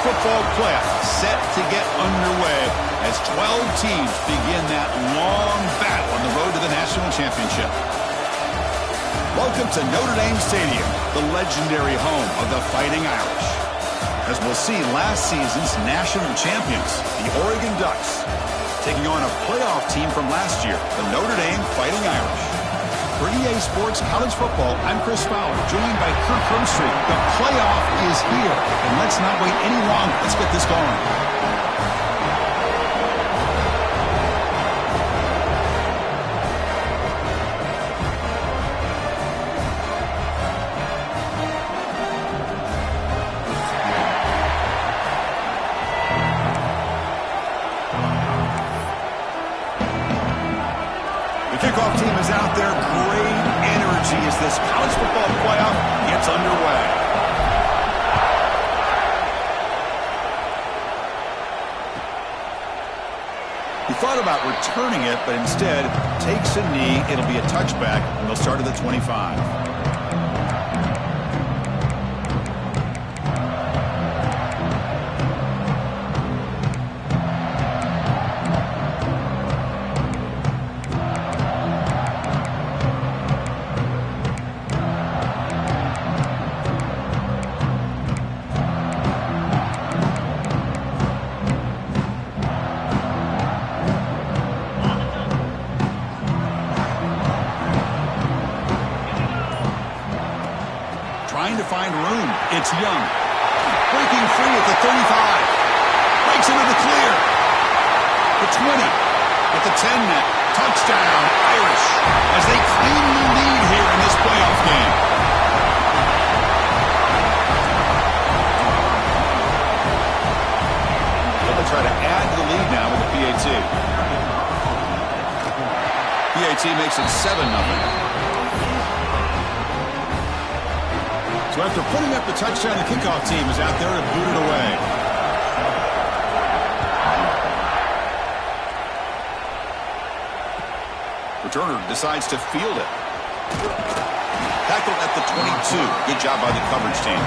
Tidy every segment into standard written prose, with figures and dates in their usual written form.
football playoff set to get underway as 12 teams begin that long battle on the road to the national championship. Welcome to Notre Dame Stadium, the legendary home of the Fighting Irish. As we'll see last season's national champions, the Oregon Ducks, taking on a playoff team from last year, the Notre Dame Fighting Irish. For EA Sports College Football, I'm Chris Fowler, joined by Kirk Herbstreit. The playoff is here, and let's not wait any longer. Let's get this going. The kickoff team is out there. Great energy as this college football playoff gets underway. He thought about returning it, but instead takes a knee. It'll be a touchback, and they'll start at the 25. Trying to find room. It's Young. Breaking free at the 35. Breaks into the clear. The 20. At the 10 net. Touchdown, Irish. As they claim the lead here in this playoff game. They'll try to add to the lead now with the PAT. PAT makes it 7-0. So after putting up the touchdown, the kickoff team is out there to boot it away. Returner decides to field it. Tackled at the 22. Good job by the coverage team.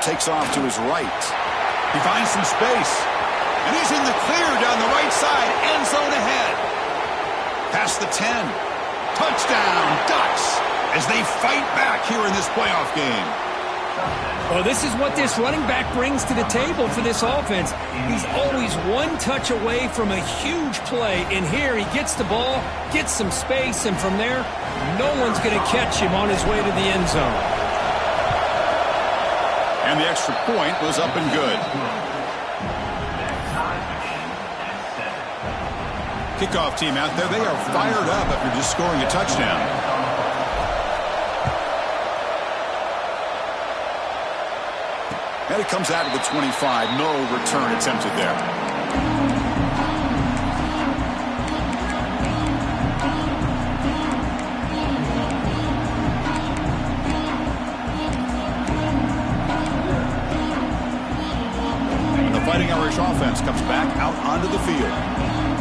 Takes off to his right. He finds some space. And he's in the clear down the right side. End zone ahead. Past the 10. Touchdown, Ducks, as they fight back here in this playoff game. Well, this is what this running back brings to the table for this offense. He's always one touch away from a huge play. And here he gets the ball, gets some space, and from there, no one's going to catch him on his way to the end zone. And the extra point was up and good. Kickoff team out there, they are fired up after just scoring a touchdown. And it comes out of the 25. No return attempted there. Fighting Irish offense comes back out onto the field.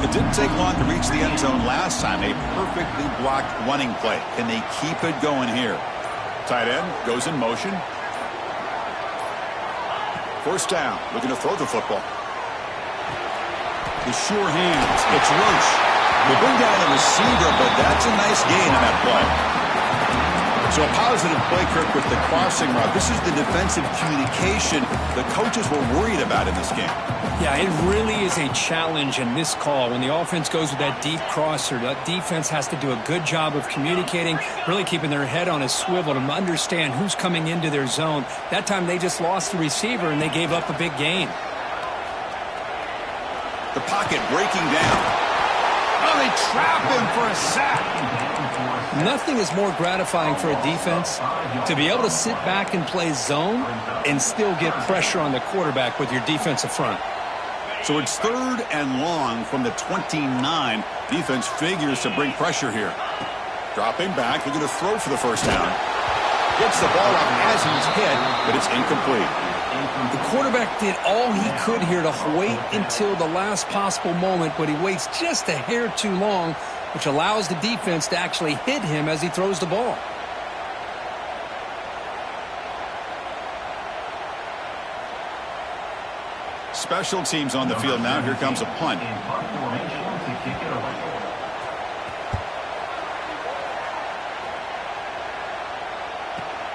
It didn't take long to reach the end zone last time. A perfectly blocked running play. Can they keep it going here? Tight end goes in motion. First down. Looking to throw the football. The sure hands. It's Roach. They bring down the receiver, but that's a nice gain on that play. So a positive play, Kirk, with the crossing route. This is the defensive communication the coaches were worried about in this game. Yeah, it really is a challenge in this call. When the offense goes with that deep crosser, that defense has to do a good job of communicating, really keeping their head on a swivel to understand who's coming into their zone. That time they just lost the receiver and they gave up a big gain. The pocket breaking down. Oh, they trap him for a sack. Nothing is more gratifying for a defense to be able to sit back and play zone and still get pressure on the quarterback with your defensive front. So it's 3rd and long from the 29. Defense figures to bring pressure here. Dropping back, they're going to throw for the first down. Gets the ball up as he's hit, but it's incomplete. The quarterback did all he could here to wait until the last possible moment, but he waits just a hair too long, which allows the defense to actually hit him as he throws the ball. Special teams on the field now. Here comes a punt.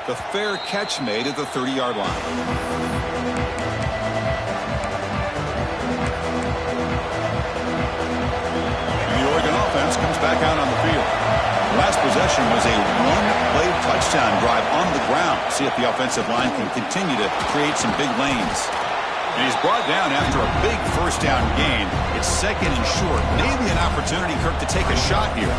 The fair catch made at the 30-yard line. The Oregon offense comes back out on the field. Last possession was a one-play touchdown drive on the ground. See if the offensive line can continue to create some big lanes. And he's brought down after a big first down gain. It's second and short. Maybe an opportunity, Kirk, to take a shot here.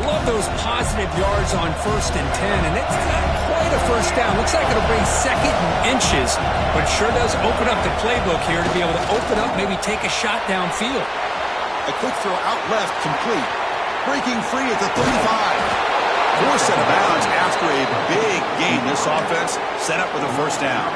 Love those positive yards on 1st and 10, and it's not quite a first down. Looks like it'll bring second and inches, but sure does open up the playbook here to be able to open up, maybe take a shot downfield. A quick throw out left, complete. Breaking free at the 35. Forced out of bounds after a big gain. This offense set up with a first down.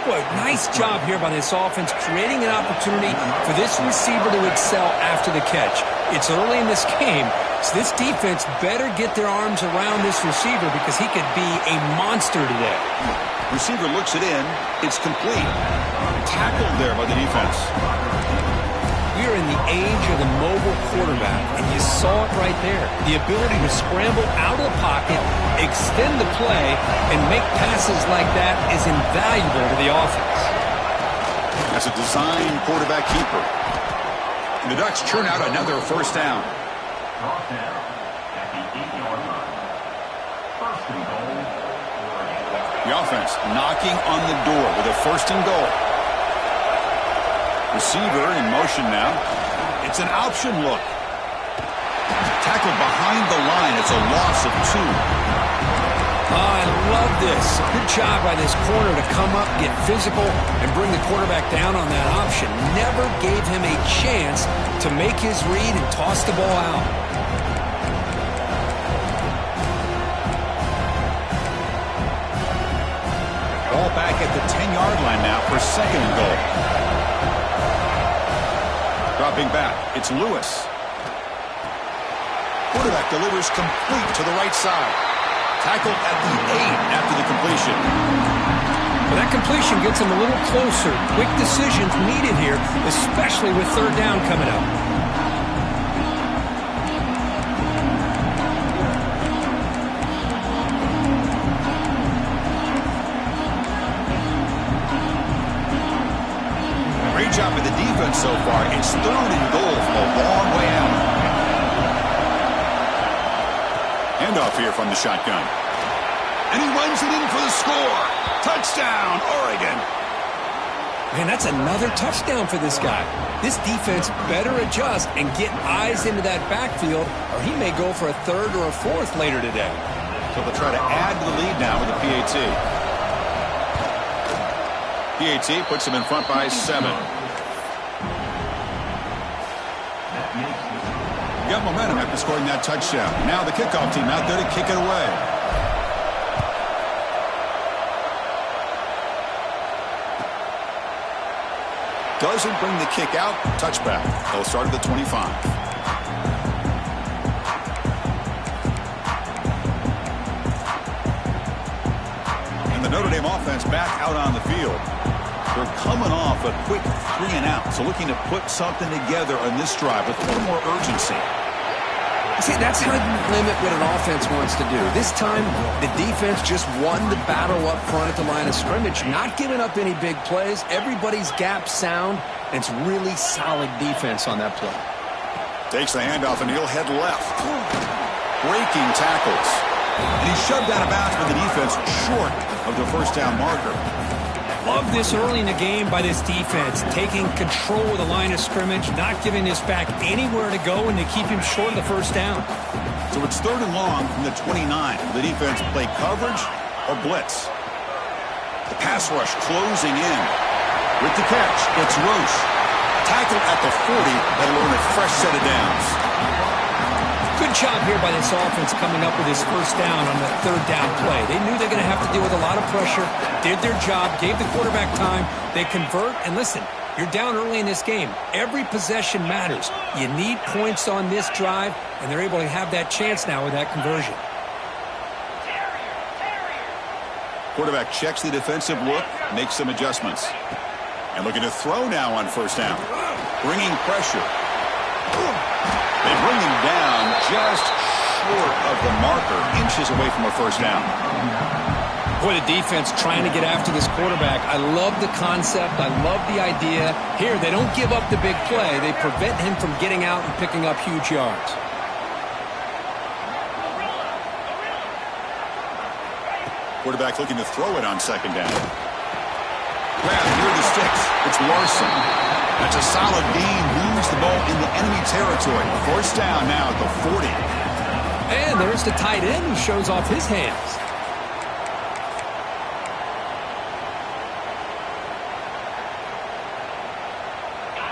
Boy, nice job here by this offense, creating an opportunity for this receiver to excel after the catch. It's early in this game, so this defense better get their arms around this receiver because he could be a monster today. Receiver looks it in. It's complete. Tackled there by the defense. We are in the age of the mobile quarterback, and you saw it right there. The ability to scramble out of the pocket, extend the play, and make passes like that is invaluable to the offense. As a design quarterback keeper. And the Ducks churn out another first down. The offense knocking on the door with a first and goal. Receiver in motion now. It's an option look. Tackled behind the line. It's a loss of 2. Oh, I love this. Good job by this corner to come up, get physical, and bring the quarterback down on that option. Never gave him a chance to make his read and toss the ball out. Ball back at the 10-yard line now for second and goal. Dropping back, it's Lewis. Quarterback delivers complete to the right side. Tackled at the 8 after the completion. Well, that completion gets him a little closer. Quick decisions needed here, especially with third down coming up. Great job by the defense so far. It's third and goal from a long way out. Handoff here from the shotgun. And he runs it in for the score. Touchdown, Oregon. Man, that's another touchdown for this guy. This defense better adjust and get eyes into that backfield, or he may go for a third or a fourth later today. So they'll try to add to the lead now with a PAT. PAT puts him in front by 7. Got momentum after scoring that touchdown. Now the kickoff team out there to kick it away. Doesn't bring the kick out. Touchback. They'll start at the 25. And the Notre Dame offense back out on the field. They're coming off a quick 3 and out, so looking to put something together on this drive with a little more urgency. See, that's how you limit what an offense wants to do. This time, the defense just won the battle up front at the line of scrimmage, not giving up any big plays. Everybody's gap sound, and it's really solid defense on that play. Takes the handoff, and he'll head left. Breaking tackles. And he's shoved out of bounds with the defense short of the first down marker. Love this early in the game by this defense, taking control of the line of scrimmage, not giving this back anywhere to go, and to keep him short of the first down. So it's third and long from the 29. The defense play coverage or blitz. The pass rush closing in. With the catch, it's Roche. Tackled at the 40. That'll earn a fresh set of downs. Good job here by this offense coming up with his first down on the third down play. They knew they're going to have have to deal with a lot of pressure, did their job, gave the quarterback time. They convert, and listen, you're down early in this game. Every possession matters. You need points on this drive, and they're able to have that chance now with that conversion. Quarterback checks the defensive look, makes some adjustments. And looking to throw now on first down. Bringing pressure. They bring him down just short of the marker, inches away from a first down. Boy, the defense trying to get after this quarterback. I love the concept. I love the idea. Here, they don't give up the big play. They prevent him from getting out and picking up huge yards. Quarterback looking to throw it on second down. Grabbed near the sticks. It's Larson. That's a solid gain. Moves the ball in the enemy territory. First down now at the 40. And there's the tight end who shows off his hands.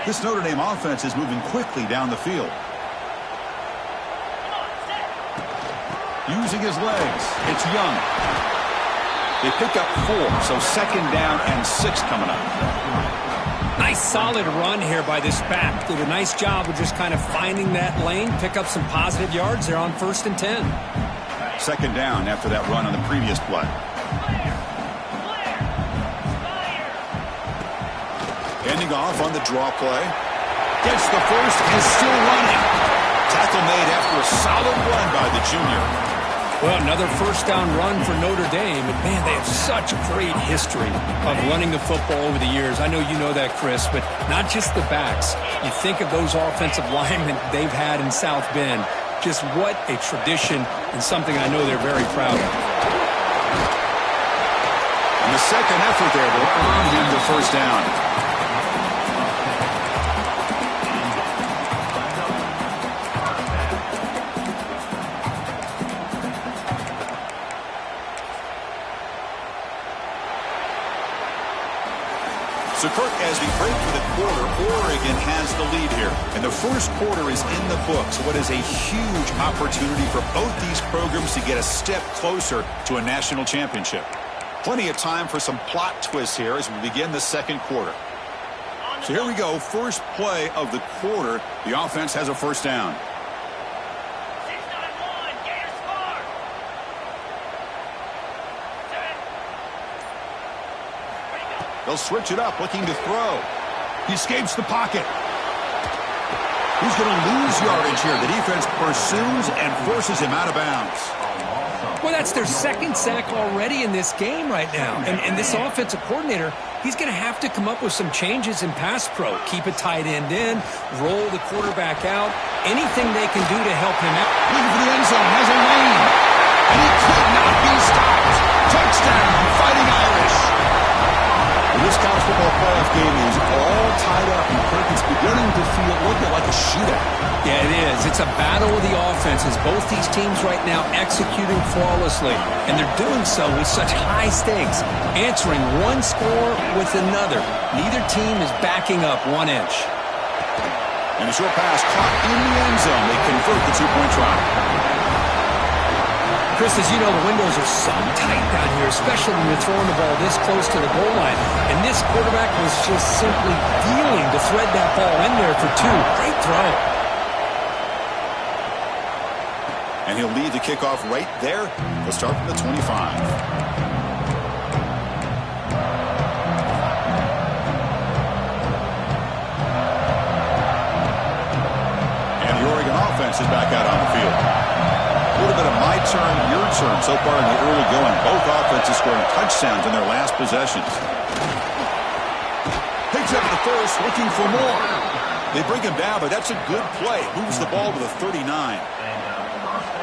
This Notre Dame offense is moving quickly down the field. Using his legs. It's Young. They pick up 4, so second down and 6 coming up. Nice solid run here by this back. Did a nice job of just kind of finding that lane, pick up some positive yards there on 1st and 10. Second down after that run on the previous play. Ending off on the draw play. Gets the first and still running. Tackle made after a solid run by the junior. Well, another first down run for Notre Dame. And, man, they have such great history of running the football over the years. I know you know that, Chris, but not just the backs. You think of those offensive linemen they've had in South Bend. Just what a tradition and something I know they're very proud of. And the second effort there will earn him the first down. So, Kirk, as we break for the quarter, Oregon has the lead here. And the first quarter is in the books. What is a huge opportunity for both these programs to get a step closer to a national championship. Plenty of time for some plot twists here as we begin the second quarter. So here we go. First play of the quarter. The offense has a first down. They'll switch it up, looking to throw. He escapes the pocket. He's going to lose yardage here. The defense pursues and forces him out of bounds. Well, that's their second sack already in this game right now. And this offensive coordinator, he's going to have to come up with some changes in pass pro. Keep a tight end in, roll the quarterback out, anything they can do to help him out. Looking for the end zone, has a lane. And he could not be stopped. Touchdown, Fighting Irish. This college football playoff game is all tied up, and Kirk, it's beginning to feel a little bit like a shootout. Yeah, it is. It's a battle of the offenses. Both these teams right now executing flawlessly, and they're doing so with such high stakes, answering one score with another. Neither team is backing up 1 inch. And a short pass caught in the end zone. They convert the two-point try. Chris, as you know, the windows are so tight down here, especially when you're throwing the ball this close to the goal line. And this quarterback was just simply dealing to thread that ball in there for 2. Great throw. And he'll lead the kickoff right there. They'll start from the 25. Is back out on the field. A little bit of my turn, your turn so far in the early going. Both offenses scoring touchdowns in their last possessions. Picks up the first, looking for more. They bring him down, but that's a good play. Moves the ball to the 39.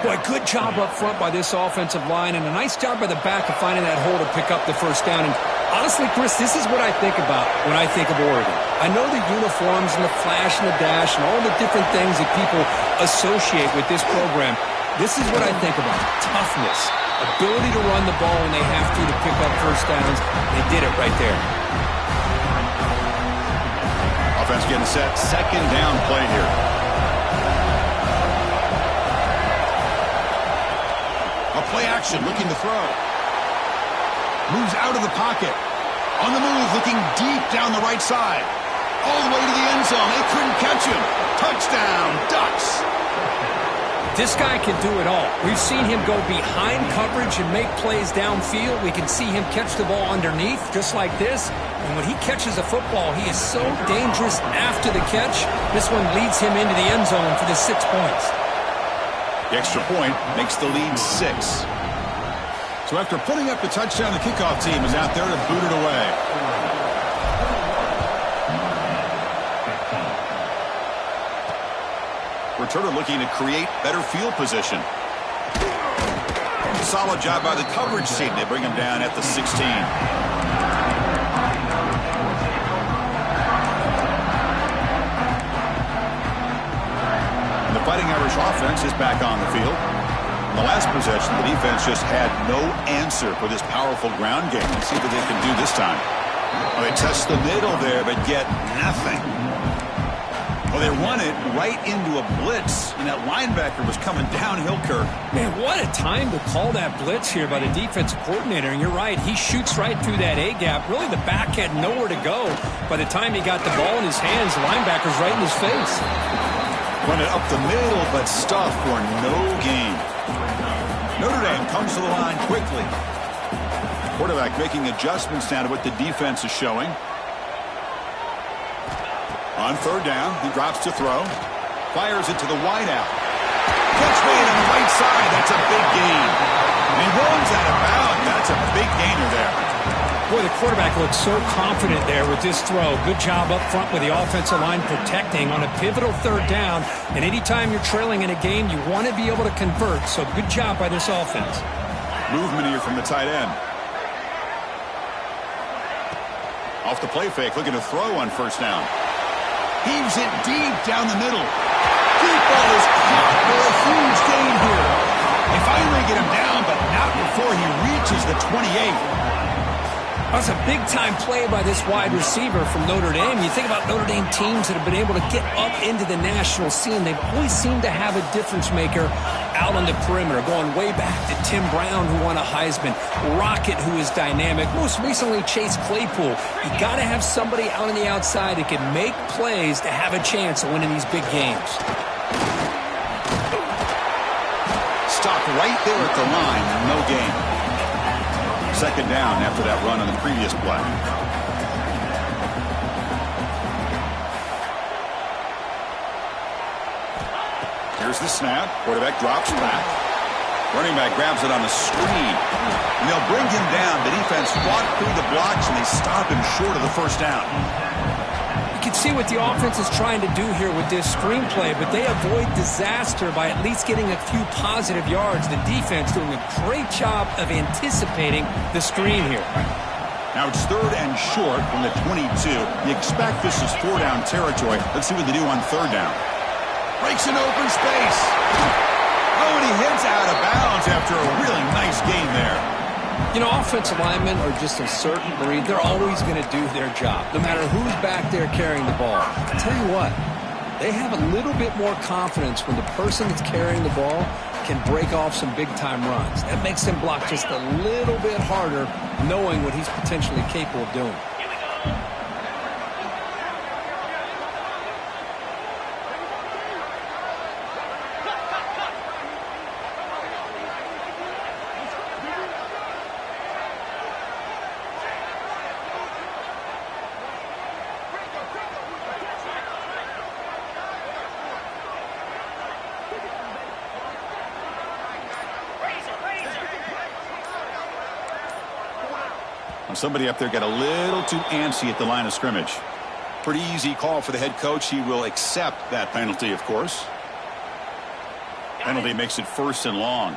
Boy, good job up front by this offensive line, and a nice job by the back of finding that hole to pick up the first down. And honestly, Chris, this is what I think about when I think of Oregon. I know the uniforms and the flash and the dash and all the different things that people associate with this program. This is what I think about. Toughness. Ability to run the ball when they have to pick up first downs. They did it right there. Offense getting set. Second down play here. A play action looking to throw. Moves out of the pocket. On the move, looking deep down the right side. All the way to the end zone. They couldn't catch him. Touchdown, Ducks. This guy can do it all. We've seen him go behind coverage and make plays downfield. We can see him catch the ball underneath, just like this. And when he catches a football, he is so dangerous after the catch. This one leads him into the end zone for the 6 points. The extra point makes the lead 6. So after putting up the touchdown, the kickoff team is out there to boot it away. Returner looking to create better field position. Solid job by the coverage team. They bring him down at the 16. And the Fighting Irish offense is back on the field. In the last possession, the defense just had no answer for this powerful ground game. Let's see what they can do this time. Well, they test the middle there, but get nothing. Well, they run it right into a blitz, and that linebacker was coming downhill, Kirk. Man, what a time to call that blitz here by the defensive coordinator. And you're right, he shoots right through that A-gap. Really, the back had nowhere to go. By the time he got the ball in his hands, the linebacker's right in his face. Run it up the middle, but stuffed for no gain. Notre Dame comes to the line quickly. Quarterback making adjustments now to what the defense is showing. On third down, he drops to throw. Fires it to the wideout. Catch made on the right side. That's a big gain. And he runs out of bounds. That's a big gainer there. Boy, the quarterback looks so confident there with this throw. Good job up front with the offensive line protecting on a pivotal third down. And anytime you're trailing in a game, you want to be able to convert. So good job by this offense. Movement here from the tight end. Off the play fake, looking to throw on first down. Heaves it deep down the middle. Deep ball is caught for a huge gain here. They finally get him down, but not before he reaches the 28. That's a big-time play by this wide receiver from Notre Dame. You think about Notre Dame teams that have been able to get up into the national scene. They've always seemed to have a difference maker out on the perimeter, going way back to Tim Brown, who won a Heisman, Rocket, who is dynamic, most recently Chase Claypool. You got to have somebody out on the outside that can make plays to have a chance of winning these big games. Stopped right there at the line, no gain. Second down after that run on the previous play. Here's the snap. Quarterback drops back. Running back grabs it on the screen. And they'll bring him down. The defense fought through the blocks, and they stop him short of the first down. You can see what the offense is trying to do here with this screenplay, but they avoid disaster by at least getting a few positive yards. The defense doing a great job of anticipating the screen here. Now it's third and short from the 22. You expect this is four-down territory. Let's see what they do on third down. Breaks an open space. Oh, and he hits out of bounds after a really nice game there. You know, offensive linemen are just a certain breed. They're always going to do their job, no matter who's back there carrying the ball. I tell you what, they have a little bit more confidence when the person that's carrying the ball can break off some big-time runs. That makes them block just a little bit harder, knowing what he's potentially capable of doing. Somebody up there got a little too antsy at the line of scrimmage. Pretty easy call for the head coach. He will accept that penalty, of course. Penalty makes it first and long.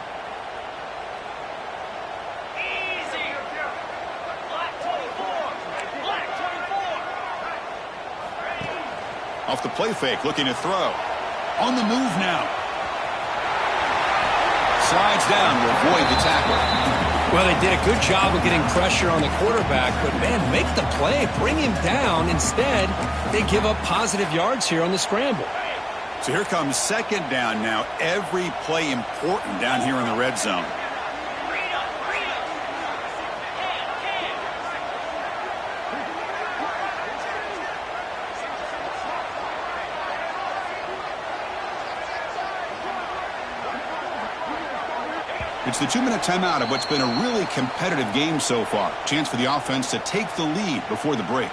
Off the play fake, looking to throw. On the move now. Slides down to avoid the tackle. Well, they did a good job of getting pressure on the quarterback, but, man, make the play. Bring him down. Instead, they give up positive yards here on the scramble. So here comes second down now. Every play important down here in the red zone. It's the 2-minute timeout of what's been a really competitive game so far. Chance for the offense to take the lead before the break.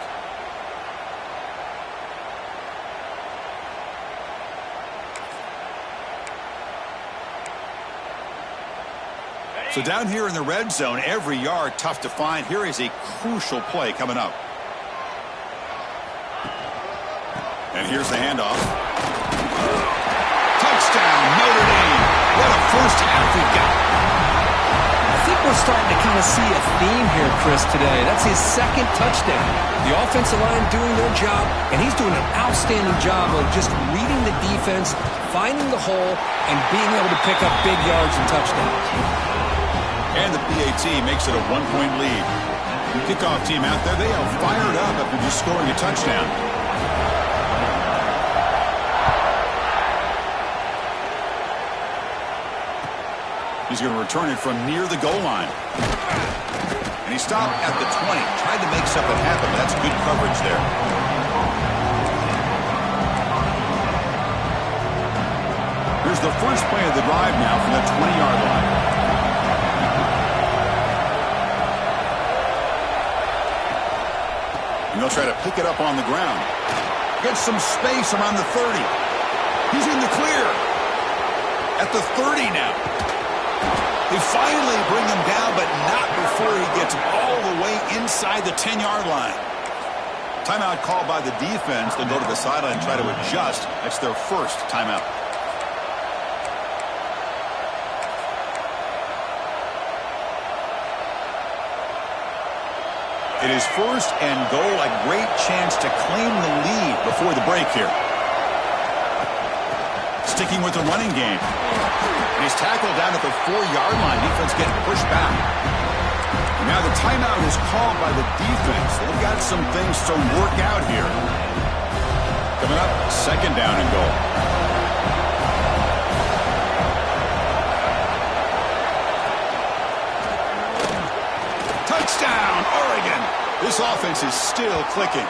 So down here in the red zone, every yard tough to find. Here is a crucial play coming up. And here's the handoff. Touchdown, Notre Dame. What a first half we've got. I think we're starting to kind of see a theme here, Chris, today. That's his second touchdown. The offensive line doing their job, and he's doing an outstanding job of just reading the defense, finding the hole, and being able to pick up big yards and touchdowns. And the PAT makes it a 1-point lead. The kickoff team out there, they are fired up after just scoring a touchdown. He's going to return it from near the goal line. And he stopped at the 20. Tried to make something happen, but that's good coverage there. Here's the first play of the drive now from the 20-yard line. And they'll try to pick it up on the ground. Gets some space around the 30. He's in the clear. At the 30 now. They finally bring him down, but not before he gets all the way inside the 10-yard line. Timeout called by the defense. They'll go to the sideline and try to adjust. That's their first timeout. It is first and goal, a great chance to claim the lead before the break here. Sticking with the running game. And he's tackled down at the 4-yard line. Defense getting pushed back. And now the timeout is called by the defense. They've got some things to work out here. Coming up, second down and goal. Touchdown, Oregon. This offense is still clicking.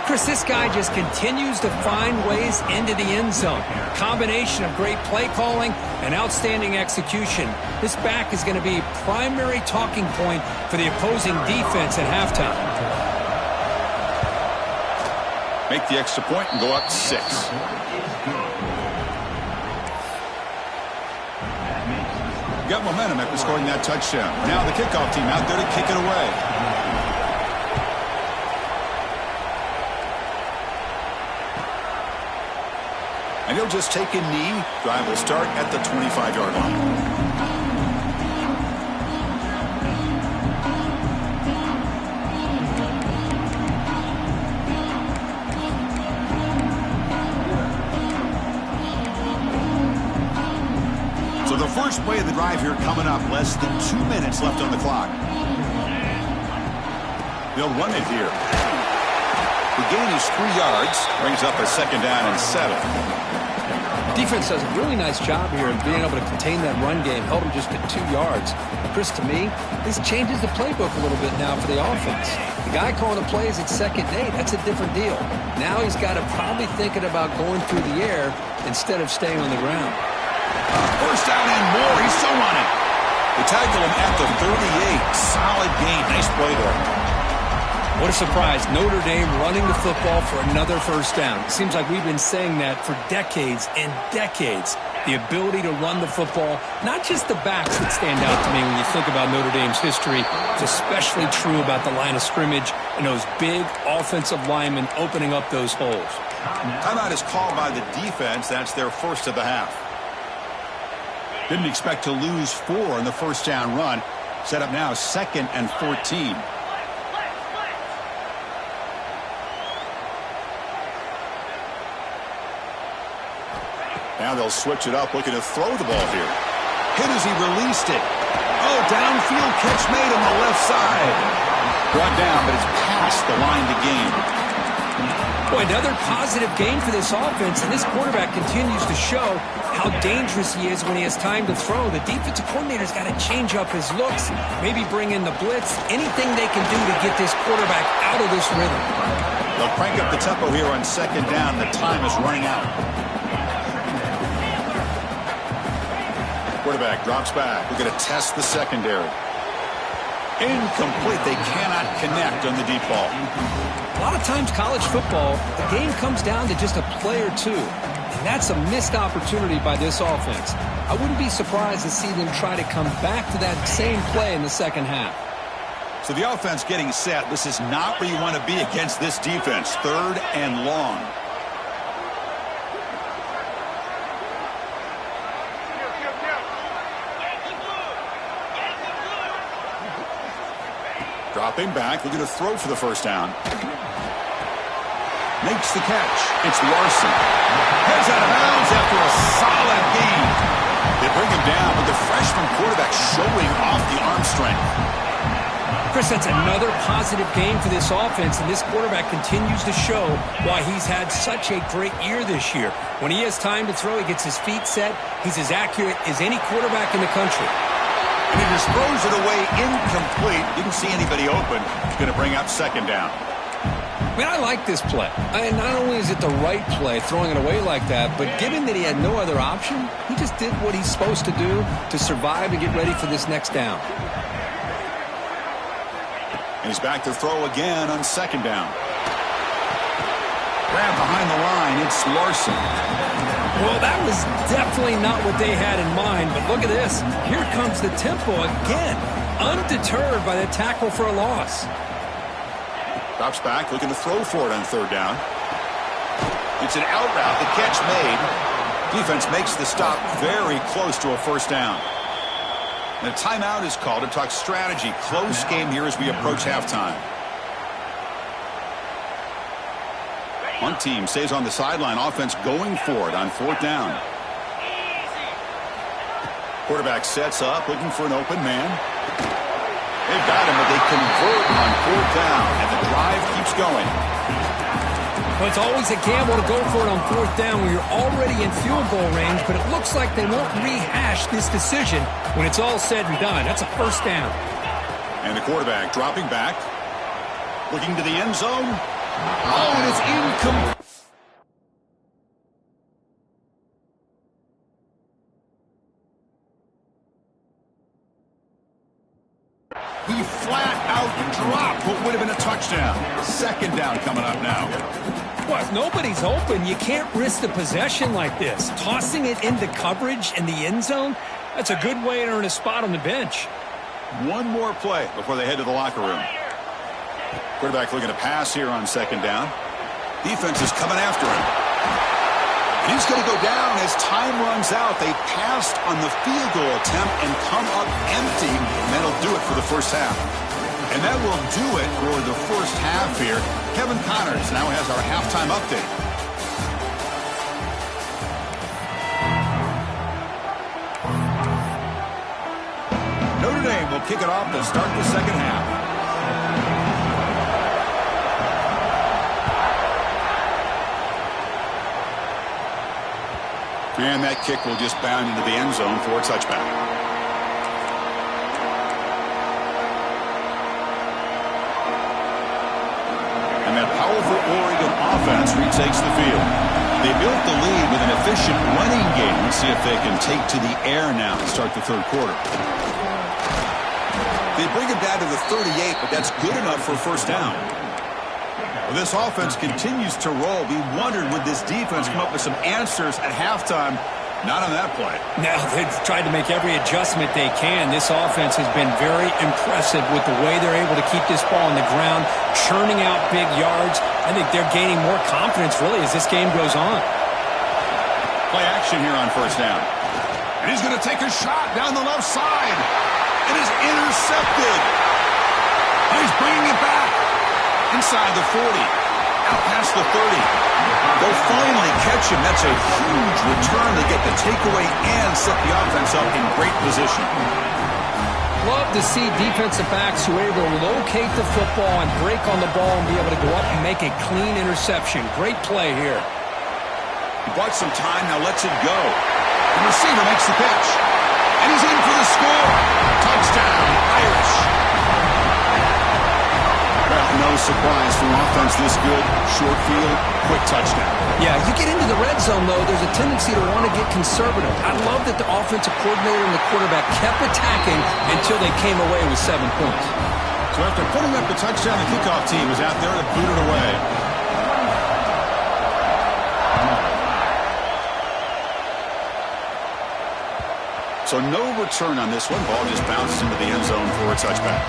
Chris, this guy just continues to find ways into the end zone. Combination of great play calling and outstanding execution. This back is going to be a primary talking point for the opposing defense at halftime. Make the extra point and go up 6. Got momentum after scoring that touchdown. Now the kickoff team out there to kick it away. And he'll just take a knee. Drive will start at the 25-yard line. So the first play of the drive here coming up. Less than 2 minutes left on the clock. They'll run it here. The gain is 3 yards. Brings up a second down and 7. Defense does a really nice job here of being able to contain that run game. Held him just at 2 yards. Chris, to me, this changes the playbook a little bit now for the offense. The guy calling the plays at second and 8, that's a different deal. Now he's got to probably thinking about going through the air instead of staying on the ground. First down and more. He's still running. They tackle him at the 38. Solid gain. Nice play there. What a surprise. Notre Dame running the football for another first down. It seems like we've been saying that for decades and decades. The ability to run the football, not just the backs that stand out to me when you think about Notre Dame's history. It's especially true about the line of scrimmage and those big offensive linemen opening up those holes. Timeout is called by the defense. That's their first of the half. Didn't expect to lose 4 on the first down run. Set up now 2nd and 14. Now they'll switch it up, looking to throw the ball here. Hit as he released it. Oh, downfield catch made on the left side. Brought down, but it's past the line to gain. Boy, another positive gain for this offense, and this quarterback continues to show how dangerous he is when he has time to throw. The defensive coordinator's got to change up his looks, maybe bring in the blitz, anything they can do to get this quarterback out of this rhythm. They'll crank up the tempo here on second down. The time is running out. Quarterback drops back. We're going to test the secondary. Incomplete. They cannot connect on the deep ball. A lot of times college football, the game comes down to just a play or two. And that's a missed opportunity by this offense. I wouldn't be surprised to see them try to come back to that same play in the second half. So the offense getting set. This is not where you want to be against this defense. 3rd and long. Dropping back, looking to throw for the first down. Makes the catch. It's Larson. Heads out of bounds after a solid gain. They bring him down, but the freshman quarterback showing off the arm strength. Chris, that's another positive game for this offense, and this quarterback continues to show why he's had such a great year this year. When he has time to throw, he gets his feet set. He's as accurate as any quarterback in the country. And he just throws it away incomplete. Didn't see anybody open. He's going to bring up second down. Man, I like this play. Not only is it the right play, throwing it away like that, but given that he had no other option, he just did what he's supposed to do to survive and get ready for this next down. And he's back to throw again on second down. Grab behind the line. It's Larson. Well, that was definitely not what they had in mind, but look at this. Here comes the tempo again, undeterred by the tackle for a loss. Drops back, looking to throw for it on third down. It's an out route. The catch made. Defense makes the stop very close to a first down. And a timeout is called to talk strategy. Close game here as we approach halftime. One team stays on the sideline. Offense going for it on fourth down. Quarterback sets up, looking for an open man. They've got him, but they convert on fourth down, and the drive keeps going. Well, it's always a gamble to go for it on fourth down when you're already in field goal range, but it looks like they won't rehash this decision when it's all said and done. That's a first down. And the quarterback dropping back, looking to the end zone. Oh, and it's incomplete. He flat out dropped what would have been a touchdown. Second down coming up now. Well, if nobody's open, you can't risk the possession like this. Tossing it into coverage in the end zone, that's a good way to earn a spot on the bench. One more play before they head to the locker room. Quarterback looking to pass here on second down. Defense is coming after him. And he's going to go down as time runs out. They passed on the field goal attempt and come up empty, and that'll do it for the first half. And that will do it for the first half here. Kevin Connors now has our halftime update. Notre Dame will kick it off to start the second half. And that kick will just bound into the end zone for a touchback. And that powerful Oregon offense retakes the field. They built the lead with an efficient running game. Let's see if they can take to the air now and start the third quarter. They bring it down to the 38, but that's good enough for a first down. Well, this offense continues to roll. We wondered, would this defense come up with some answers at halftime? Not on that play. No, they've tried to make every adjustment they can. This offense has been very impressive with the way they're able to keep this ball on the ground, churning out big yards. I think they're gaining more confidence, really, as this game goes on. Play action here on first down. And he's going to take a shot down the left side. It is intercepted. And he's bringing it back. Inside the 40, out past the 30. They'll finally catch him. That's a huge return. They get the takeaway and set the offense up in great position. Love to see defensive backs who are able to locate the football and break on the ball and be able to go up and make a clean interception. Great play here. He bought some time, now lets it go. The receiver makes the pitch. And he's in for the score. Touchdown, Irish. Well, no surprise for an offense this good. Short field, quick touchdown. Yeah, you get into the red zone, though, there's a tendency to want to get conservative. I love that the offensive coordinator and the quarterback kept attacking until they came away with 7 points. So after putting up the touchdown, the kickoff team was out there to boot it away. So no return on this one. Ball just bounces into the end zone for a touchback.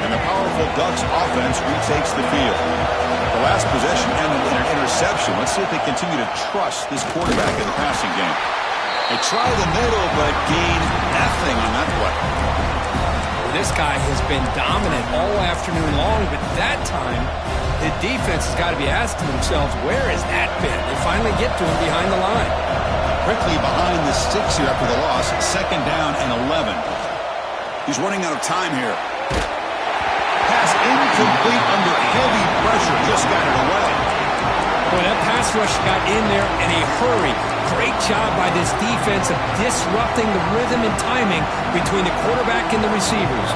And the powerful Ducks offense retakes the field. The last possession ended in an interception. Let's see if they continue to trust this quarterback in the passing game. They try the middle, but gain nothing on that play. This guy has been dominant all afternoon long, but that time, the defense has got to be asking themselves, where has that been? They finally get to him behind the line. Quickly behind the sticks here after the loss. 2nd down and 11. He's running out of time here. Pass incomplete under heavy pressure. Just got it away. Boy, that pass rush got in there in a hurry. Great job by this defense of disrupting the rhythm and timing between the quarterback and the receivers.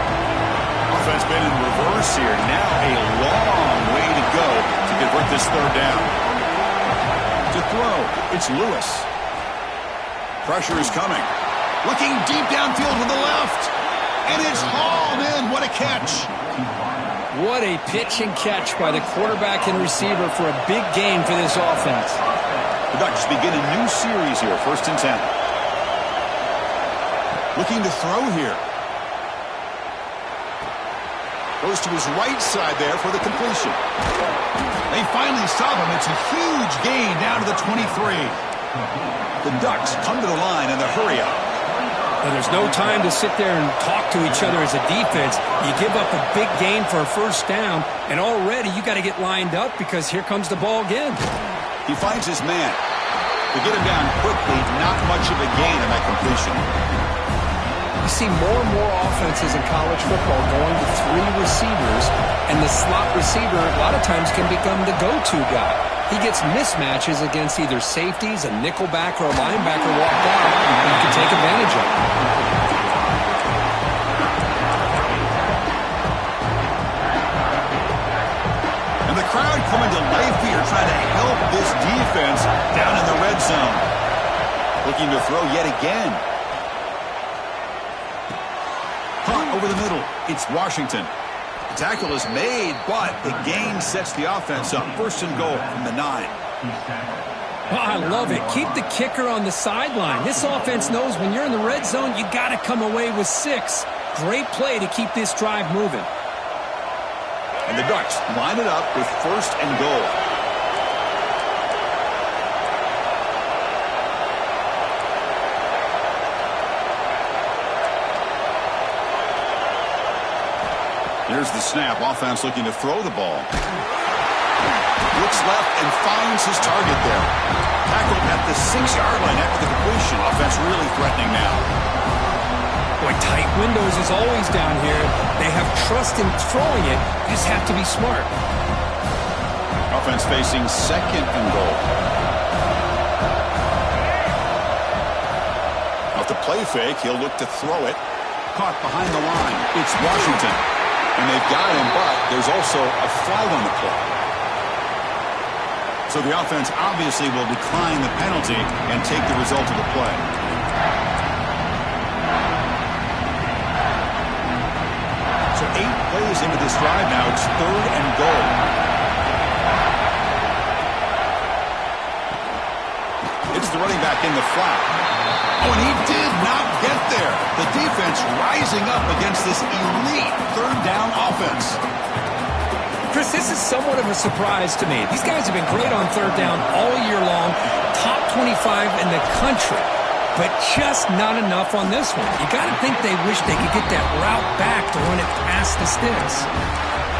Offense been in reverse here. Now a long way to go to convert this 3rd down. To throw, it's Lewis. Pressure is coming. Looking deep downfield to the left. And it's hauled in. What a catch. What a pitch and catch by the quarterback and receiver for a big gain for this offense. The Ducks begin a new series here. 1st and 10. Looking to throw here. Goes to his right side there for the completion. They finally stop him. It's a huge gain down to the 23. The Ducks come to the line in the hurry up. And there's no time to sit there and talk to each other as a defense. You give up a big gain for a 1st down, and already you got to get lined up because here comes the ball again. He finds his man. To get him down quickly, not much of a gain on that completion. You see more and more offenses in college football going to 3 receivers, and the slot receiver a lot of times can become the go-to guy. He gets mismatches against either safeties, a nickelback, or a linebacker walked out, and he can take advantage of it. And the crowd coming to life here, trying to help this defense down in the red zone. Looking to throw yet again. Punt over the middle. It's Washington. The tackle is made, but the gain sets the offense up. 1st and goal from the 9. Oh, I love it. Keep the kicker on the sideline. This offense knows when you're in the red zone, you got to come away with 6. Great play to keep this drive moving. And the Ducks line it up with 1st and goal. Here's the snap. Offense looking to throw the ball. Looks left and finds his target there. Tackled at the 6-yard line after the completion. Offense really threatening now. Boy, tight windows is always down here. They have trust in throwing it. You just have to be smart. Offense facing 2nd and goal. Off the play fake, he'll look to throw it. Caught behind the line. It's Washington. And they've got him, but there's also a flag on the play. So the offense obviously will decline the penalty and take the result of the play. So 8 plays into this drive now. It's 3rd and goal. It's the running back in the flat. Oh, and he did not get there. The defense rising up against this elite 3rd down offense. Chris, this is somewhat of a surprise to me. These guys have been great on 3rd down all year long, top 25 in the country, but just not enough on this one. You got to think they wish they could get that route back to run it past the sticks.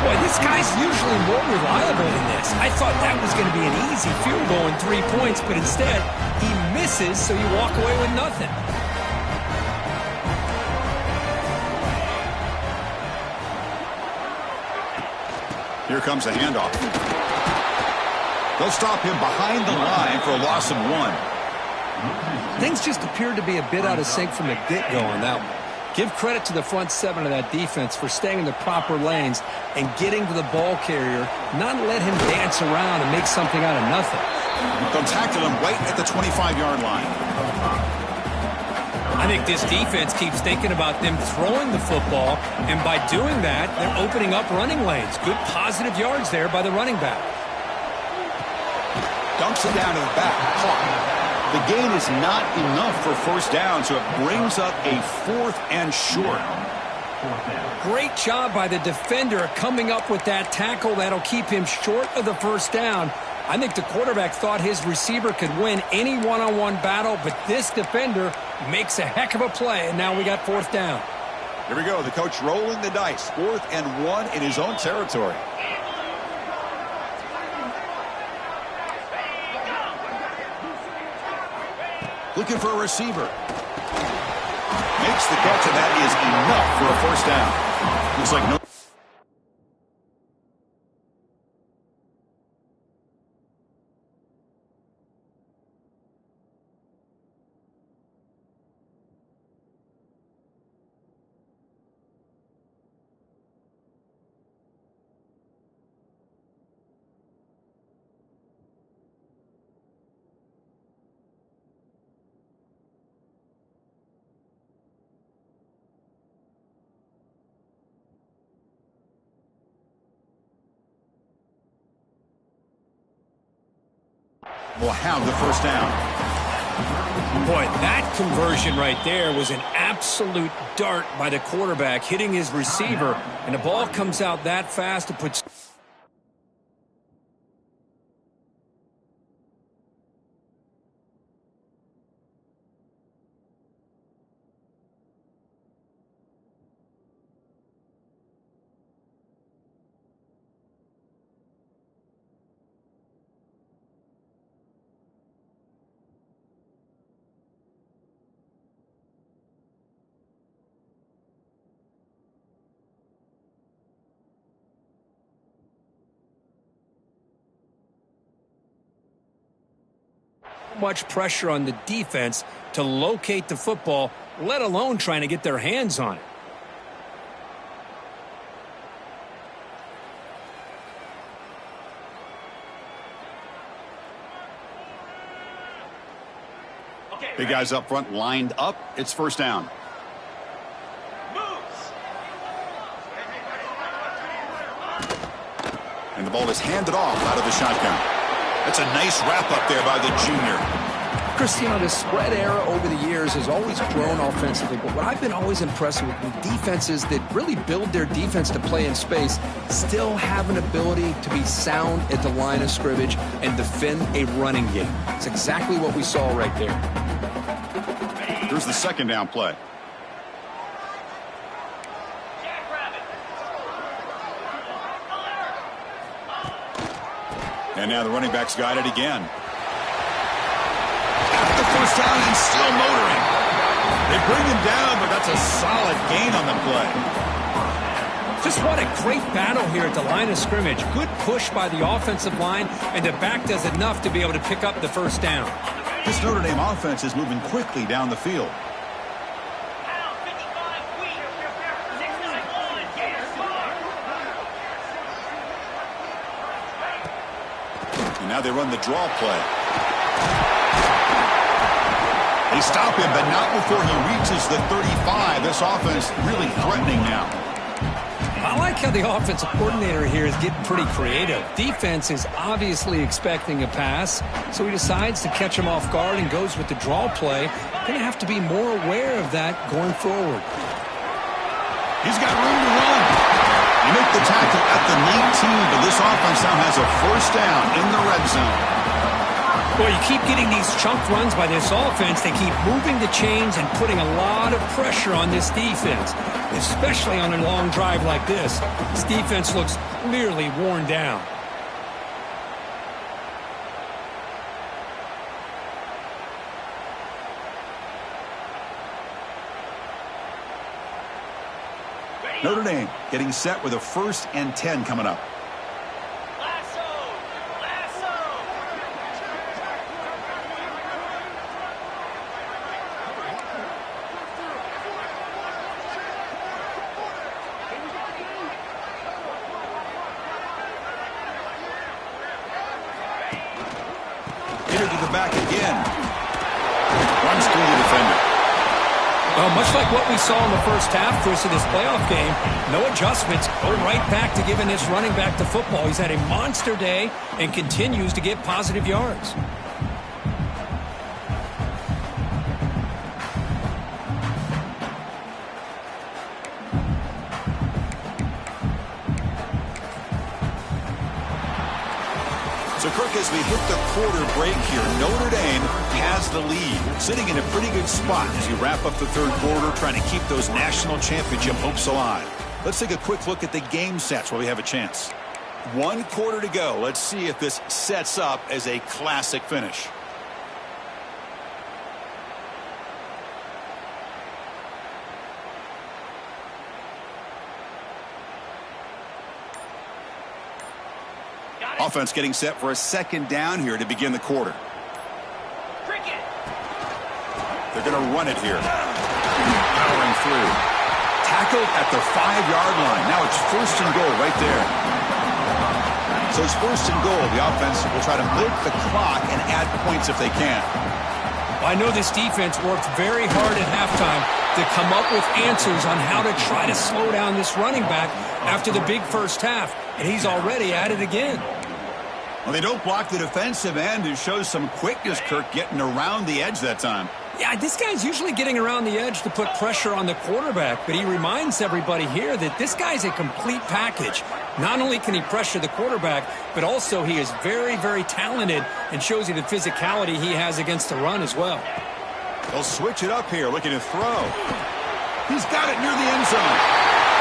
Boy, this guy's usually more reliable than this. I thought that was going to be an easy field goal and 3 points, but instead, he misses, so you walk away with nothing. Here comes a handoff. They'll stop him behind the line for a loss of 1. Things just appeared to be a bit out of sync from the get-go on that one. Give credit to the front seven of that defense for staying in the proper lanes and getting to the ball carrier, not let him dance around and make something out of nothing. They'll tackle him right at the 25-yard line. I think this defense keeps thinking about them throwing the football, and by doing that, they're opening up running lanes. Good positive yards there by the running back. Dumps it down to the back. Caught. The gain is not enough for first down, so it brings up a 4th and short. Great job by the defender coming up with that tackle that'll keep him short of the first down. I think the quarterback thought his receiver could win any one-on-one battle, but this defender makes a heck of a play, and now we got 4th down. Here we go, the coach rolling the dice. 4th and 1 in his own territory. Looking for a receiver. Makes the catch, and that is enough for a first down. Looks like no. Will have the first down. Boy, that conversion right there was an absolute dart by the quarterback, hitting his receiver, and the ball comes out that fast to put... much pressure on the defense to locate the football, let alone trying to get their hands on it. Big guys up front lined up. It's first down. And the ball is handed off out of the shotgun. That's a nice wrap-up there by the junior. Chris, you know, the spread era over the years has always grown offensively, but what I've been always impressed with defenses that really build their defense to play in space still have an ability to be sound at the line of scrimmage and defend a running game. It's exactly what we saw right there. Here's the second down play. And now the running back's got it again. At the first down and still motoring. They bring him down, but that's a solid gain on the play. Just what a great battle here at the line of scrimmage. Good push by the offensive line, and the back does enough to be able to pick up the first down. This Notre Dame offense is moving quickly down the field. And now they run the draw play. They stop him, but not before he reaches the 35. This offense really threatening now. I like how the offensive coordinator here is getting pretty creative. Defense is obviously expecting a pass, so he decides to catch him off guard and goes with the draw play. Going to have to be more aware of that going forward. He's got room to run. You make the tackle at the 19, but this offense now has a first down in the red zone. Boy, you keep getting these chunk runs by this offense. They keep moving the chains and putting a lot of pressure on this defense, especially on a long drive like this. This defense looks clearly worn down. Notre Dame getting set with a 1st and 10 coming up. pressure to the back again. Runs through the defender. Well, much like what we saw in the first half, Chris, of this playoff game, no adjustments. Go right back to giving this running back the football. He's had a monster day and continues to get positive yards. So, Kirk, as we hit the quarter break here, Notre Dame has the lead, sitting in a pretty good spot as we wrap up the third quarter, trying to keep those national championship hopes alive. Let's take a quick look at the game sets while we have a chance. 1 quarter to go. Let's see if this sets up as a classic finish. Offense getting set for a second down here to begin the quarter. They're going to run it here. Powering through. Tackled at the 5-yard line. Now it's 1st and goal right there. So it's 1st and goal. The offense will try to milk the clock and add points if they can. I know this defense worked very hard at halftime to come up with answers on how to try to slow down this running back after the big first half, and he's already at it again. Well, they don't block the defensive end, who shows some quickness, Kirk, getting around the edge that time. Yeah, this guy's usually getting around the edge to put pressure on the quarterback, but he reminds everybody here that this guy's a complete package. Not only can he pressure the quarterback, but also he is very, very talented and shows you the physicality he has against the run as well. They'll switch it up here, looking to throw. He's got it near the end zone.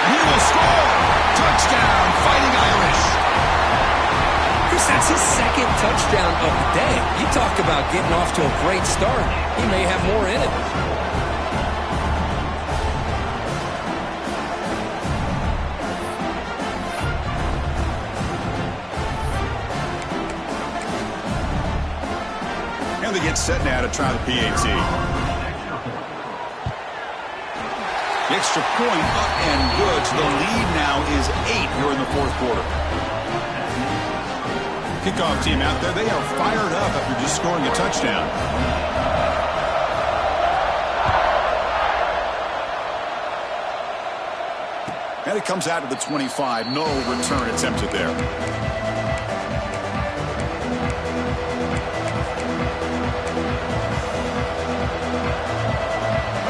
And he will score! Touchdown, Fighting Irish! Chris, that's his 2nd touchdown of the day. You talk about getting off to a great start. He may have more in it. And they get set now to try the PAT. The extra point up and good. So the lead now is 8 here in the 4th quarter. Kickoff team out there, they are fired up after just scoring a touchdown. And it comes out to the 25. No return attempted there.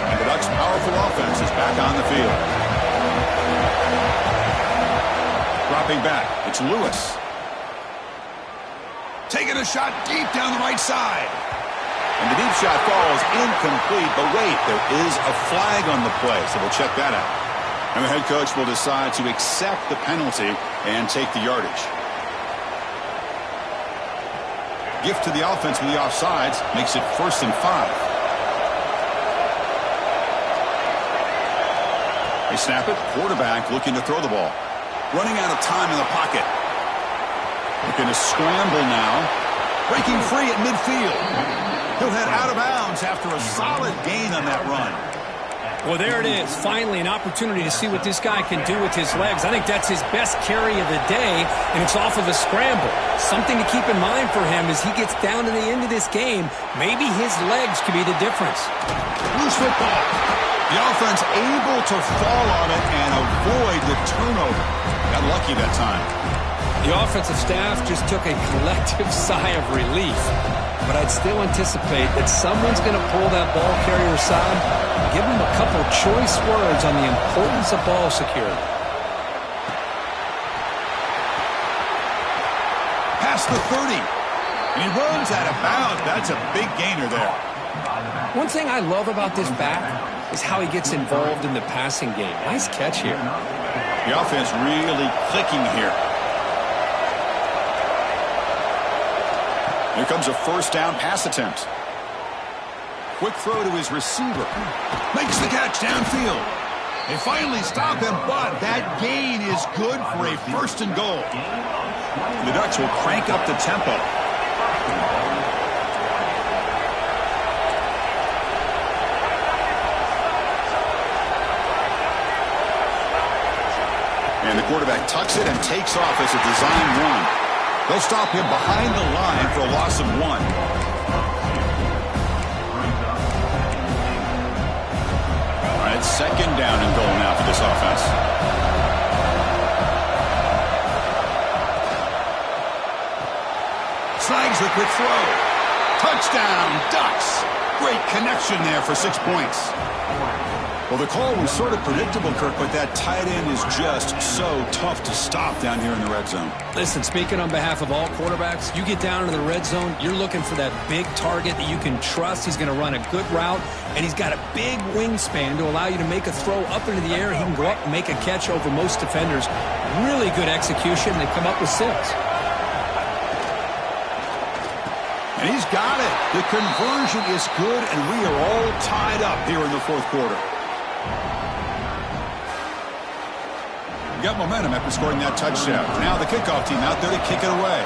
And the Ducks' powerful offense is back on the field. Dropping back, it's Lewis. Taking a shot deep down the right side. And the deep shot falls incomplete. But wait, there is a flag on the play, so we'll check that out. And the head coach will decide to accept the penalty and take the yardage. Gift to the offense with the offsides makes it 1st and 5. They snap it. Quarterback looking to throw the ball. Running out of time in the pocket. Looking to scramble now. Breaking free at midfield. He'll head out of bounds after a solid gain on that run. Well, there it is. Finally, an opportunity to see what this guy can do with his legs. I think that's his best carry of the day, and it's off of a scramble. Something to keep in mind for him as he gets down to the end of this game. Maybe his legs could be the difference. Loose football. The offense able to fall on it and avoid the turnover. Got lucky that time. The offensive staff just took a collective sigh of relief. But I'd still anticipate that someone's going to pull that ball carrier aside and give him a couple choice words on the importance of ball security. Past the 30. And he runs out of bounds. That's a big gainer there. One thing I love about this back is how he gets involved in the passing game. Nice catch here. The offense really clicking here. Here comes a 1st down pass attempt. Quick throw to his receiver. Makes the catch downfield. They finally stop him, but that gain is good for a 1st and goal. The Ducks will crank up the tempo. And the quarterback tucks it and takes off as a design run. They'll stop him behind the line for a loss of 1. a quick throw. Touchdown, Ducks. Great connection there for 6 points. Well, the call was sort of predictable, Kirk, but that tight end is just so tough to stop down here in the red zone. Listen, speaking on behalf of all quarterbacks, you get down into the red zone, you're looking for that big target that you can trust. He's going to run a good route, and he's got a big wingspan to allow you to make a throw up into the air. He can go up and make a catch over most defenders. Really good execution. They come up with 6. And he's got it. The conversion is good, and we are all tied up here in the fourth quarter. Got momentum after scoring that touchdown. Now the kickoff team out there to kick it away.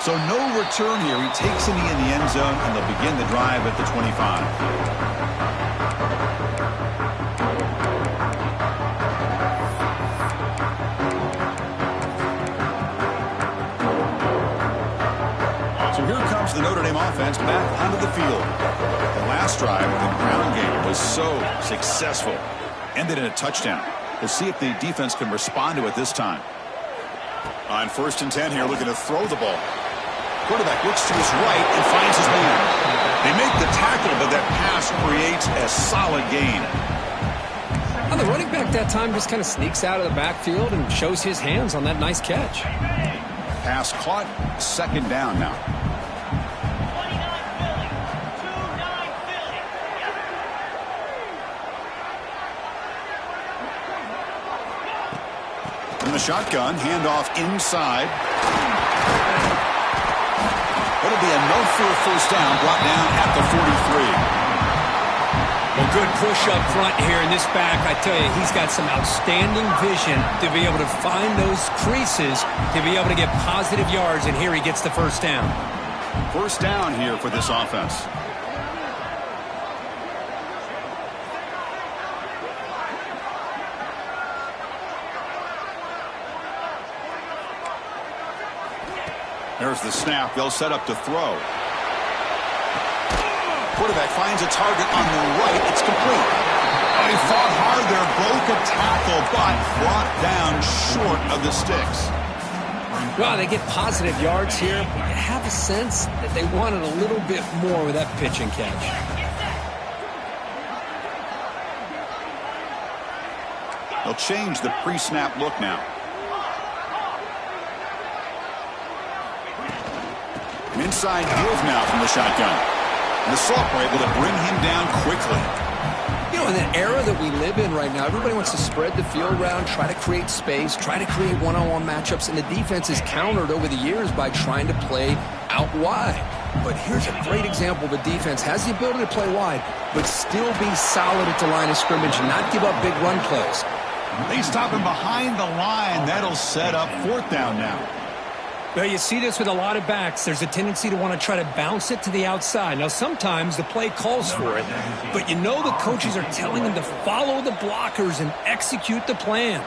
So no return here. He takes it in the end zone, and they'll begin the drive at the 25. So here comes the Notre Dame offense back onto the field. The last drive of the ground game was so successful. Ended in a touchdown. We'll see if the defense can respond to it this time. On 1st and 10 here, looking to throw the ball. Quarterback looks to his right and finds his man. They make the tackle, but that pass creates a solid gain. The running back that time just kind of sneaks out of the backfield and shows his hands on that nice catch. Pass caught, 2nd down now. In the shotgun, handoff inside. That'll be enough for a 1st down, brought down at the 43. Well, good push up front here in this back. I tell you, he's got some outstanding vision to be able to find those creases, to be able to get positive yards, and here he gets the 1st down. 1st down here for this offense. There's the snap. They'll set up to throw. Quarterback finds a target on the right. It's complete. Oh, he fought hard there, broke a tackle, but brought down short of the sticks. Well, they get positive yards here, but I have a sense that they wanted a little bit more with that pitch and catch. They'll change the pre-snap look now. An inside move now from the shotgun. And the Salt were able to bring him down quickly. You know, in the era that we live in right now, everybody wants to spread the field around, try to create space, try to create one-on-one matchups, and the defense is countered over the years by trying to play out wide. But here's a great example of a defense has the ability to play wide, but still be solid at the line of scrimmage and not give up big run plays. They stop him behind the line. That'll set up 4th down now. Well, you see this with a lot of backs. There's a tendency to want to try to bounce it to the outside. Now, sometimes the play calls for it, but you know the coaches are telling them to follow the blockers and execute the plan.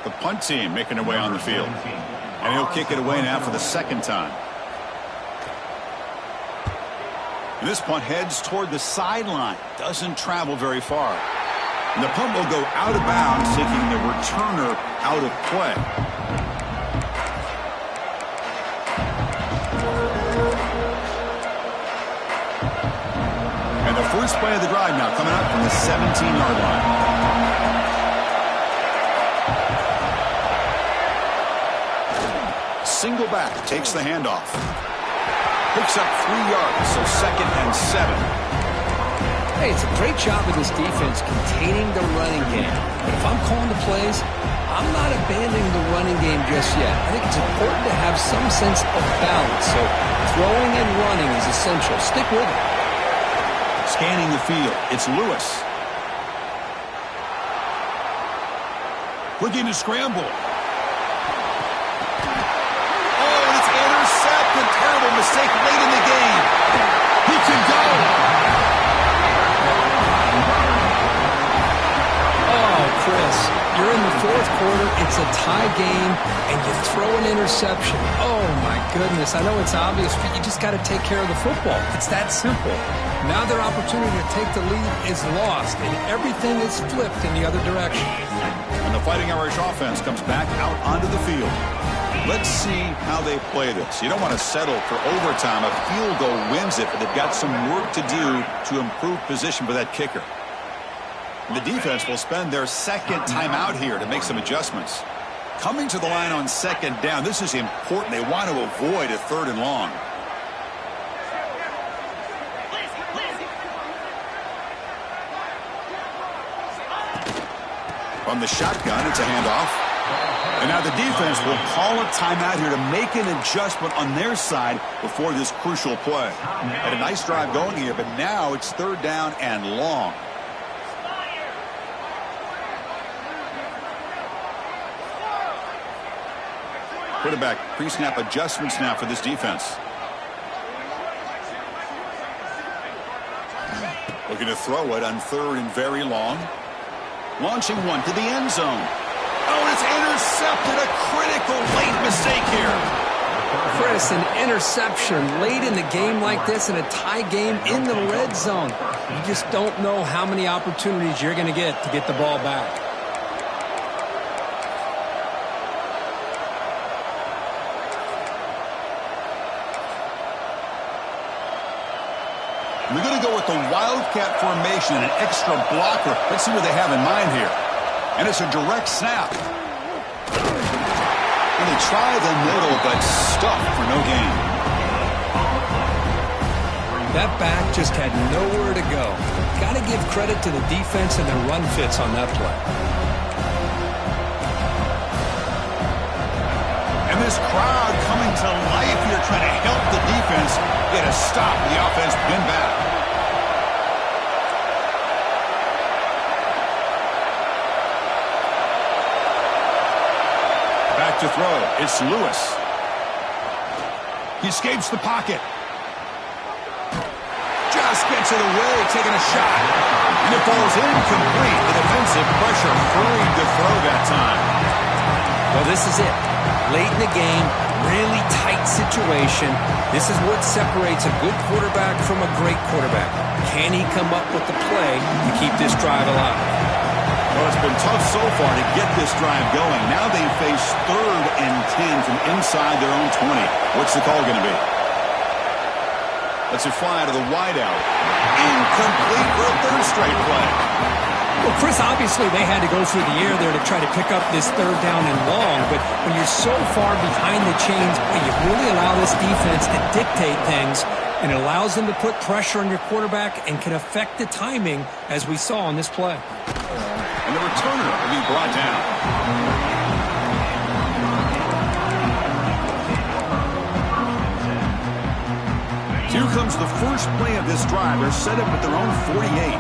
The punt team making their way on the field. And he'll kick it away now for the 2nd time. And this punt heads toward the sideline. Doesn't travel very far. And the punt will go out of bounds, taking the returner out of play. And the first play of the drive now coming up from the 17-yard line. Single back, takes the handoff. Picks up 3 yards, so 2nd and 7. Hey, it's a great job of this defense containing the running game. But if I'm calling the plays, I'm not abandoning the running game just yet. I think it's important to have some sense of balance. So throwing and running is essential. Stick with it. Scanning the field, it's Lewis. Looking to scramble. Terrible mistake late in the game. He can go. Oh, Chris, you're in the 4th quarter, it's a tie game, and you throw an interception. Oh, my goodness. I know it's obvious, but you just got to take care of the football. It's that simple. Now their opportunity to take the lead is lost, and everything is flipped in the other direction. And the Fighting Irish offense comes back out onto the field. Let's see how they play this. You don't want to settle for overtime. A field goal wins it, but they've got some work to do to improve position for that kicker. The defense will spend their second timeout here to make some adjustments. Coming to the line on second down, this is important. They want to avoid a 3rd and long. From the shotgun, it's a handoff. And now the defense will call a timeout here to make an adjustment on their side before this crucial play. Had a nice drive going here, but now it's 3rd down and long. Quarterback pre-snap adjustments now for this defense. Looking to throw it on 3rd and very long. Launching one to the end zone. Oh, and it's intercepted. A critical late mistake here. Chris, an interception late in the game like this in a tie game in the red zone. You just don't know how many opportunities you're going to get the ball back. We're going to go with the Wildcat formation and an extra blocker. Let's see what they have in mind here. And it's a direct snap. And they try the middle, but stuffed for no gain. That back just had nowhere to go. Got to give credit to the defense and their run fits on that play. And this crowd coming to life here, trying to help the defense get a stop. The offense pinned back. Back to throw. It's Lewis. He escapes the pocket. Just gets it away, taking a shot. And it falls incomplete. The defensive pressure hurried to throw that time. Well, this is it. Late in the game, really tight situation. This is what separates a good quarterback from a great quarterback. Can he come up with the play to keep this drive alive? Well, it's been tough so far to get this drive going. Now they face 3rd and 10 from inside their own 20. What's the call going to be? Let's fly out of the wideout. Incomplete for a 3rd straight play. Well, Chris, obviously they had to go through the air there to try to pick up this 3rd down and long, but when you're so far behind the chains, you really allow this defense to dictate things, and it allows them to put pressure on your quarterback and can affect the timing, as we saw on this play. And the returner will be brought down. Here comes the first play of this drive. They're set up at their own 48.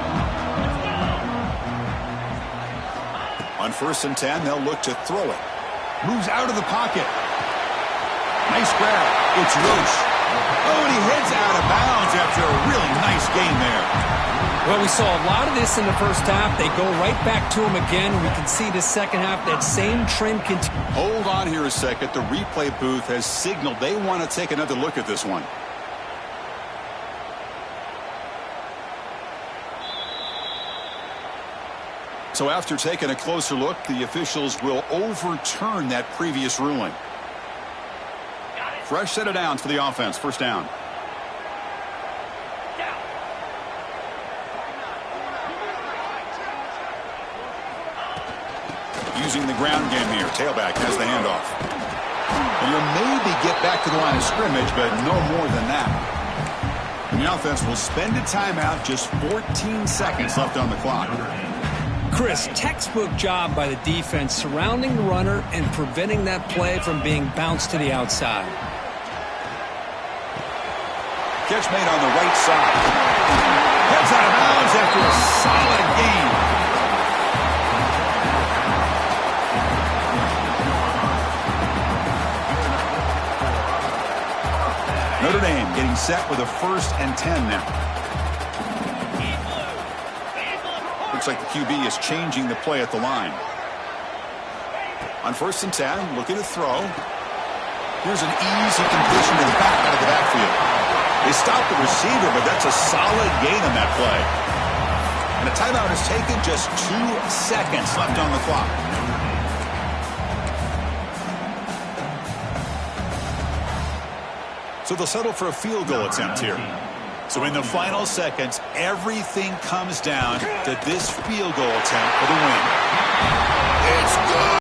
On 1st and 10, they'll look to throw it. Moves out of the pocket. Nice grab. It's Roche. Oh, and he heads out of bounds after a really nice gain there. Well, we saw a lot of this in the first half. They go right back to him again. We can see the second half, that same trend continue. Hold on here a second. The replay booth has signaled they want to take another look at this one. So after taking a closer look, the officials will overturn that previous ruling. Fresh set of downs for the offense. 1st down. Using the ground game here. Tailback has the handoff. And you'll maybe get back to the line of scrimmage, but no more than that. And the offense will spend a timeout, just 14 seconds left on the clock. Chris, textbook job by the defense surrounding the runner and preventing that play from being bounced to the outside. Catch made on the right side. Heads out of bounds after a solid gain. Notre Dame getting set with a 1st and 10 now. Looks like the QB is changing the play at the line. On 1st and 10, looking to throw. Here's an easy completion to the back out of the backfield. They stopped the receiver, but that's a solid gain on that play. And a timeout is taken, just 2 seconds left on the clock. So they'll settle for a field goal attempt here. So in the final seconds, everything comes down to this field goal attempt for the win. It's good.